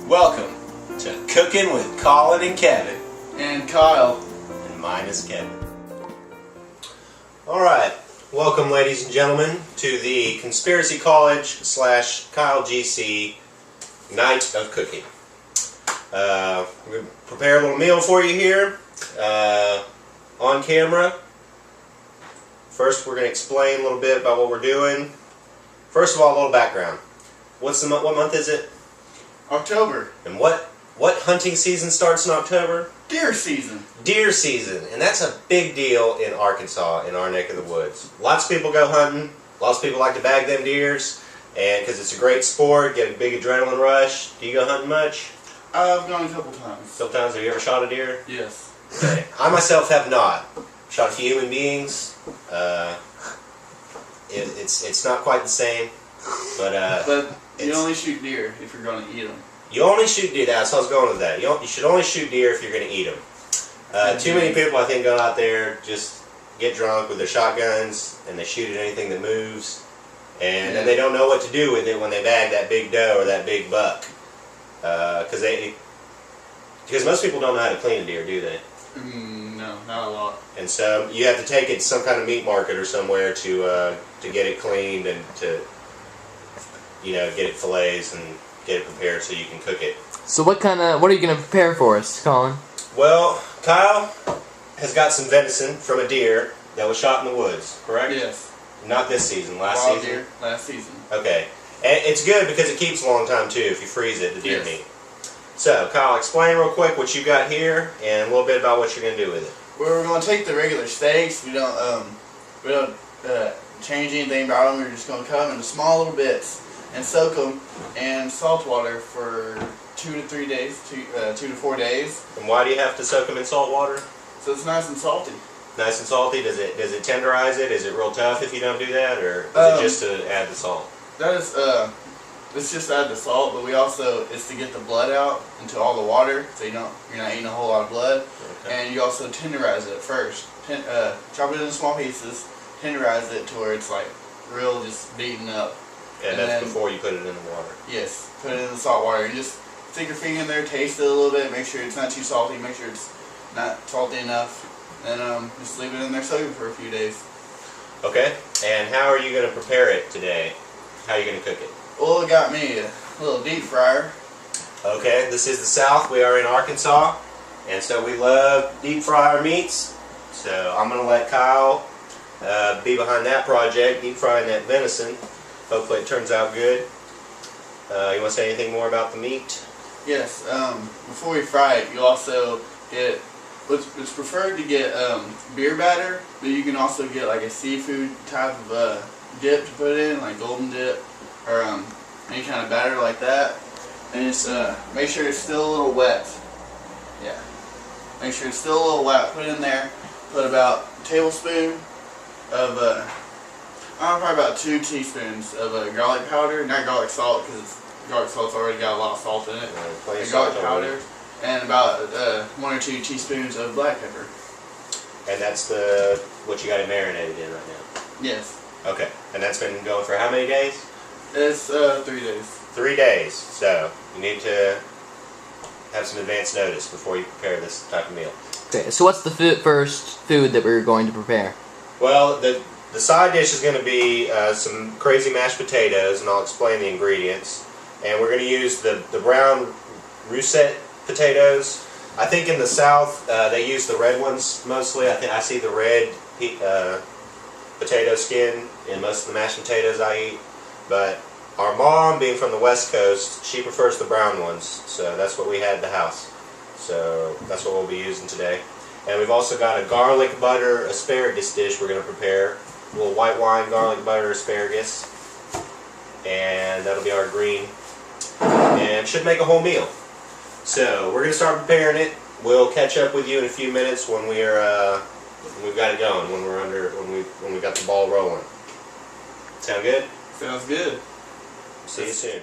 Welcome to Cooking with Colin and Kevin. And Kyle. And mine is Kevin. Alright, welcome ladies and gentlemen to the Conspiracy College / Kyle GC Night of Cooking. We're going to prepare a little meal for you here on camera. First we're going to explain a little bit about what we're doing. First of all, a little background. What month is it? October. And what hunting season starts in October? Deer season. Deer season, and that's a big deal in Arkansas, in our neck of the woods. Lots of people go hunting. Lots of people like to bag them deers, and because it's a great sport, get a big adrenaline rush. Do you go hunting much? I've gone a couple times. Couple times. Have you ever shot a deer? Yes. Okay. I myself have not. Shot a few human beings. It's not quite the same, but you only shoot deer if you're going to eat them. You only shoot deer. That's how I was going with that. You should only shoot deer if you're going to eat them. Too many people, I think, go out there, just get drunk with their shotguns, and they shoot at anything that moves, and then they don't know what to do with it when they bag that big doe or that big buck. Because most people don't know how to clean a deer, do they? No, not a lot. And so you have to take it to some kind of meat market or somewhere to get it cleaned and to get it fillets and get it prepared so you can cook it. So what are you going to prepare for us, Colin? Well, Kyle has got some venison from a deer that was shot in the woods, correct? Yes. Not this season, last Wild season? Deer, last season. Okay. And it's good because it keeps a long time too if you freeze it, the deer meat. So, Kyle, explain real quick what you got here and a little bit about what you're going to do with it. Well, we're going to take the regular steaks. We don't change anything about them. We're just going to cut them into small little bits and soak them in salt water for 2 to 3 days, 2 to 4 days. And why do you have to soak them in salt water? So it's nice and salty. Nice and salty. Does it tenderize it? Is it real tough if you don't do that, or is it just to add the salt? That is it's just to add the salt, but we also it's to get the blood out into all the water, so you're not eating a whole lot of blood. Okay. And you also tenderize it first. Chop it into small pieces, tenderize it to where it's like real, just beaten up. And that's before you put it in the water. Yes, put it in the salt water. You just stick your finger in there, taste it a little bit, make sure it's not too salty, make sure it's not salty enough, and just leave it in there soaking for a few days. Okay, and how are you going to prepare it today? How are you going to cook it? Well, it got me a little deep fryer. Okay, this is the South. We are in Arkansas, and so we love deep fry our meats. So I'm going to let Kyle be behind that project, deep frying that venison. Hopefully it turns out good. You want to say anything more about the meat? Yes. Before we fry it, you also get it's preferred to get beer batter, but you can also get like a seafood type of dip to put in, like golden dip or any kind of batter like that. And just make sure it's still a little wet. Yeah. Make sure it's still a little wet. Put it in there. Put about a tablespoon of probably about 2 teaspoons of garlic powder, not garlic salt, because garlic salt's already got a lot of salt in it. Garlic powder, and about 1 or 2 teaspoons of black pepper. And that's what you got it marinated in right now? Yes. Okay, and that's been going for how many days? It's 3 days. 3 days, so you need to have some advance notice before you prepare this type of meal. Okay, so what's the first food that we're going to prepare? Well, the side dish is going to be some crazy mashed potatoes, and I'll explain the ingredients. And we're going to use the brown russet potatoes. I think in the South they use the red ones mostly. I see the red potato skin in most of the mashed potatoes I eat. But our mom, being from the West Coast, she prefers the brown ones. So that's what we had at the house. So that's what we'll be using today. And we've also got a garlic butter asparagus dish we're going to prepare. A little white wine, garlic butter, asparagus. And that'll be our green. And should make a whole meal. So we're going to start preparing it. We'll catch up with you in a few minutes when we've got it going, when we got the ball rolling. Sound good? Sounds good. See you soon.